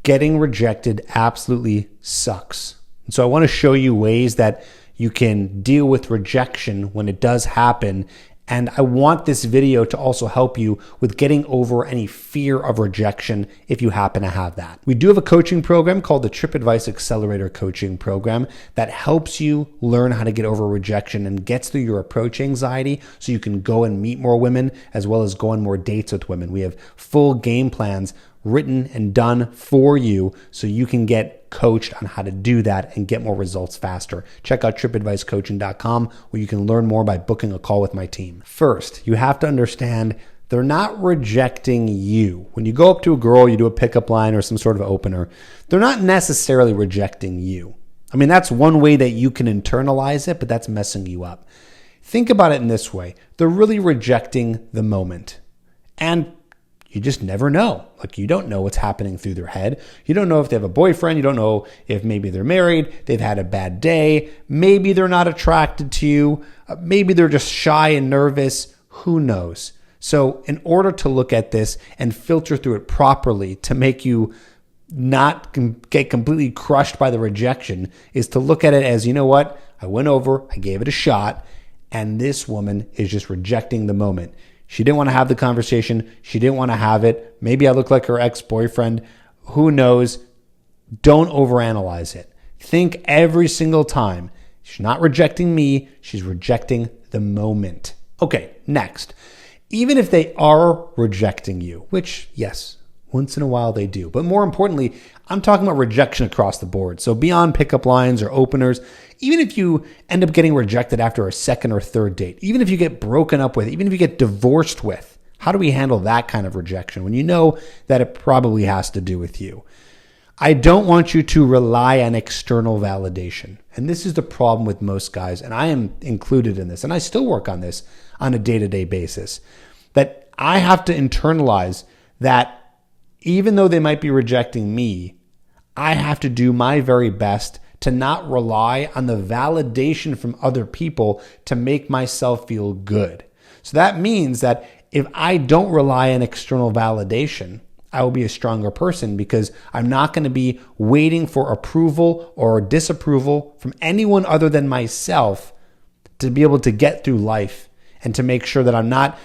getting rejected absolutely sucks. And so I want to show you ways that you can deal with rejection when it does happen. And I want this video to also help you with getting over any fear of rejection if you happen to have that. We do have a coaching program called the TripAdvice Accelerator Coaching Program that helps you learn how to get over rejection and gets through your approach anxiety so you can go and meet more women as well as go on more dates with women. We have full game plans written and done for you so you can get coached on how to do that and get more results faster. Check out tripadvicecoaching.com where you can learn more by booking a call with my team. First, you have to understand they're not rejecting you. When you go up to a girl, you do a pickup line or some sort of opener, they're not necessarily rejecting you. I mean, that's one way that you can internalize it, but that's messing you up. Think about it in this way. They're really rejecting the moment. And you just never know. Like, you don't know what's happening through their head. You don't know if they have a boyfriend. You don't know if maybe they're married. They've had a bad day. Maybe they're not attracted to you. Maybe they're just shy and nervous. Who knows? So in order to look at this and filter through it properly to make you not get completely crushed by the rejection is to look at it as, you know what? I went over, I gave it a shot, and this woman is just rejecting the moment. She didn't want to have the conversation. She didn't want to have it. Maybe I look like her ex-boyfriend. Who knows? Don't overanalyze it. Think every single time. She's not rejecting me. She's rejecting the moment. Okay, next. Even if they are rejecting you, which, yes, once in a while they do. But more importantly, I'm talking about rejection across the board. So beyond pickup lines or openers, even if you end up getting rejected after a second or third date, even if you get broken up with, even if you get divorced with, how do we handle that kind of rejection when you know that it probably has to do with you? I don't want you to rely on external validation. And this is the problem with most guys, and I am included in this, and I still work on this on a day-to-day basis, that I have to internalize that even though they might be rejecting me, I have to do my very best to not rely on the validation from other people to make myself feel good. So that means that if I don't rely on external validation, I will be a stronger person because I'm not going to be waiting for approval or disapproval from anyone other than myself to be able to get through life and to make sure that I'm not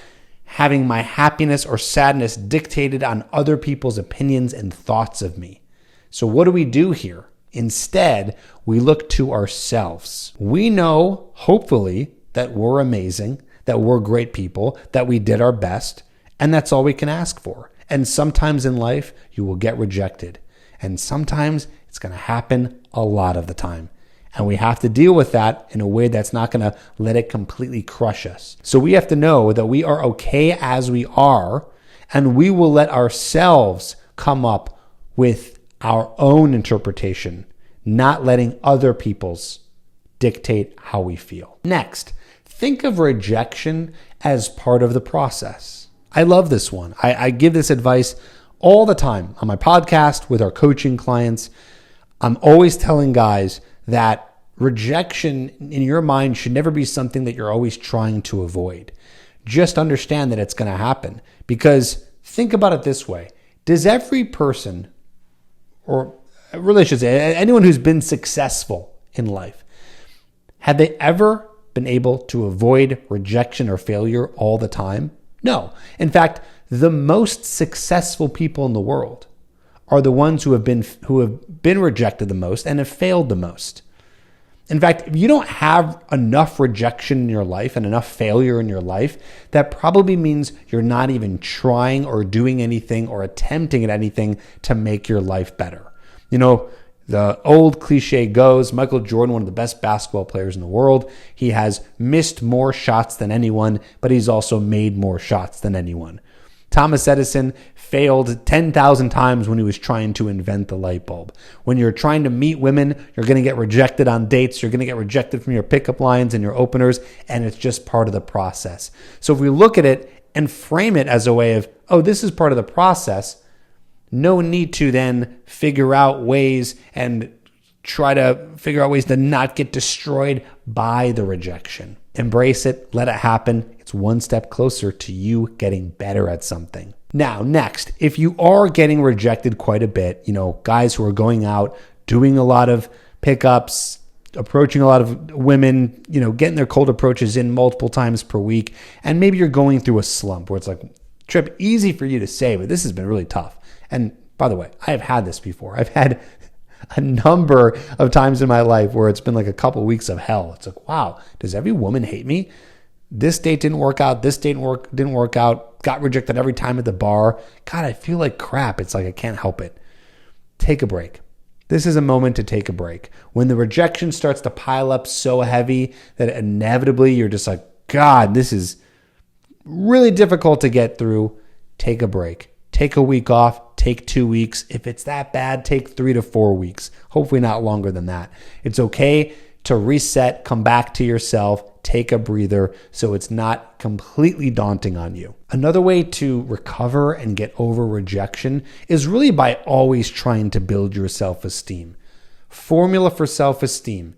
having my happiness or sadness dictated on other people's opinions and thoughts of me. So what do we do here? Instead, we look to ourselves. We know, hopefully, that we're amazing, that we're great people, that we did our best, and that's all we can ask for. And sometimes in life, you will get rejected. And sometimes it's going to happen a lot of the time. And we have to deal with that in a way that's not going to let it completely crush us. So we have to know that we are okay as we are, and we will let ourselves come up with our own interpretation, not letting other people's dictate how we feel. Next, think of rejection as part of the process. I love this one. I give this advice all the time on my podcast with our coaching clients. I'm always telling guys that rejection in your mind should never be something that you're always trying to avoid. Just understand that it's going to happen. Because think about it this way. Does every person, or really I should say, anyone who's been successful in life, have they ever been able to avoid rejection or failure all the time? No. In fact, the most successful people in the world are the ones who have been rejected the most and have failed the most. In fact, if you don't have enough rejection in your life and enough failure in your life, that probably means you're not even trying or doing anything or attempting at anything to make your life better. You know, the old cliche goes, Michael Jordan, one of the best basketball players in the world, he has missed more shots than anyone, but he's also made more shots than anyone. Thomas Edison failed 10,000 times when he was trying to invent the light bulb. When you're trying to meet women, you're going to get rejected on dates. You're going to get rejected from your pickup lines and your openers, and it's just part of the process. So if we look at it and frame it as a way of, oh, this is part of the process, no need to then figure out ways and try to figure out ways to not get destroyed by the rejection. Embrace it, let it happen. It's one step closer to you getting better at something. Now, next, if you are getting rejected quite a bit, guys who are going out, doing a lot of pickups, approaching a lot of women, getting their cold approaches in multiple times per week, and maybe you're going through a slump where it's like, Trip, easy for you to say, but this has been really tough. And by the way, I have had this before. I've had a number of times in my life where it's been like a couple of weeks of hell. It's like, wow, does every woman hate me? This date didn't work out. This date didn't work out. Got rejected every time at the bar. God, I feel like crap. It's like I can't help it. Take a break. This is a moment to take a break. When the rejection starts to pile up so heavy that inevitably you're just like, God, this is really difficult to get through, take a break. Take a week off, take 2 weeks. If it's that bad, take 3 to 4 weeks. Hopefully not longer than that. It's okay to reset, come back to yourself, take a breather so it's not completely daunting on you. Another way to recover and get over rejection is really by always trying to build your self-esteem. Formula for self-esteem: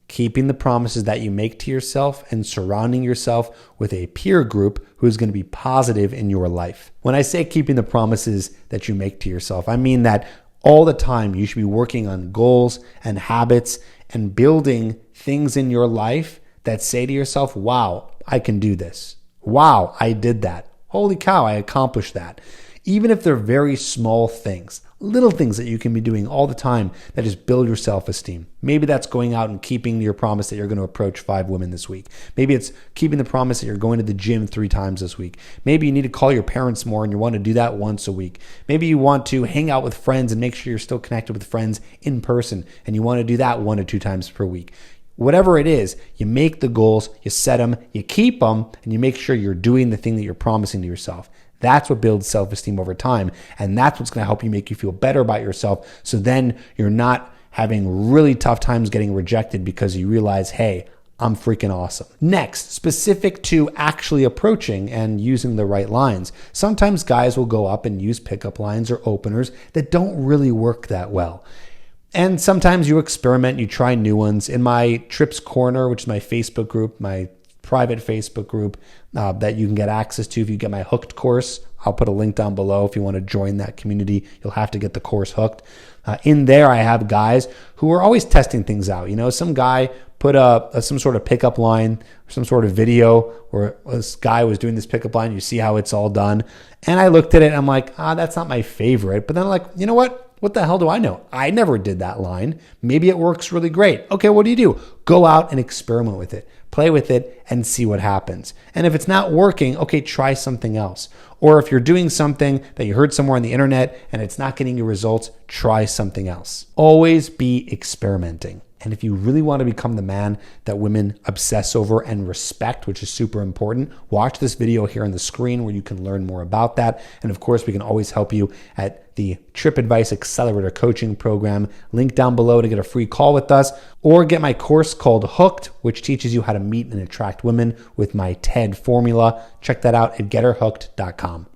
keeping the promises that you make to yourself and surrounding yourself with a peer group who is going to be positive in your life. When I say keeping the promises that you make to yourself, I mean that all the time you should be working on goals and habits and building things in your life that say to yourself, wow, I can do this. Wow, I did that. Holy cow, I accomplished that. Even if they're very small things, little things that you can be doing all the time that just build your self-esteem. Maybe that's going out and keeping your promise that you're going to approach 5 women this week. Maybe it's keeping the promise that you're going to the gym 3 times this week. Maybe you need to call your parents more and you want to do that once a week. Maybe you want to hang out with friends and make sure you're still connected with friends in person and you want to do that 1 or 2 times per week. Whatever it is, you make the goals, you set them, you keep them, and you make sure you're doing the thing that you're promising to yourself. That's what builds self-esteem over time. And that's what's going to help you make you feel better about yourself. So then you're not having really tough times getting rejected because you realize, hey, I'm freaking awesome. Next, specific to actually approaching and using the right lines. Sometimes guys will go up and use pickup lines or openers that don't really work that well. And sometimes you experiment, you try new ones. In my Trips Corner, which is my Facebook group, my private Facebook group that you can get access to if you get my Hooked course. I'll put a link down below if you want to join that community. You'll have to get the course Hooked. In there, I have guys who are always testing things out. Some guy put some sort of pickup line, some sort of video where this guy was doing this pickup line. You see how it's all done. And I looked at it and I'm like, that's not my favorite. But then I'm like, you know what? What the hell do I know? I never did that line. Maybe it works really great. Okay, what do? Go out and experiment with it. Play with it and see what happens. And if it's not working, okay, try something else. Or if you're doing something that you heard somewhere on the internet and it's not getting you results, try something else. Always be experimenting. And if you really want to become the man that women obsess over and respect, which is super important, watch this video here on the screen where you can learn more about that. And of course, we can always help you at the Trip Advice Accelerator Coaching Program. Link down below to get a free call with us or get my course called Hooked, which teaches you how to meet and attract women with my TED formula. Check that out at getherhooked.com.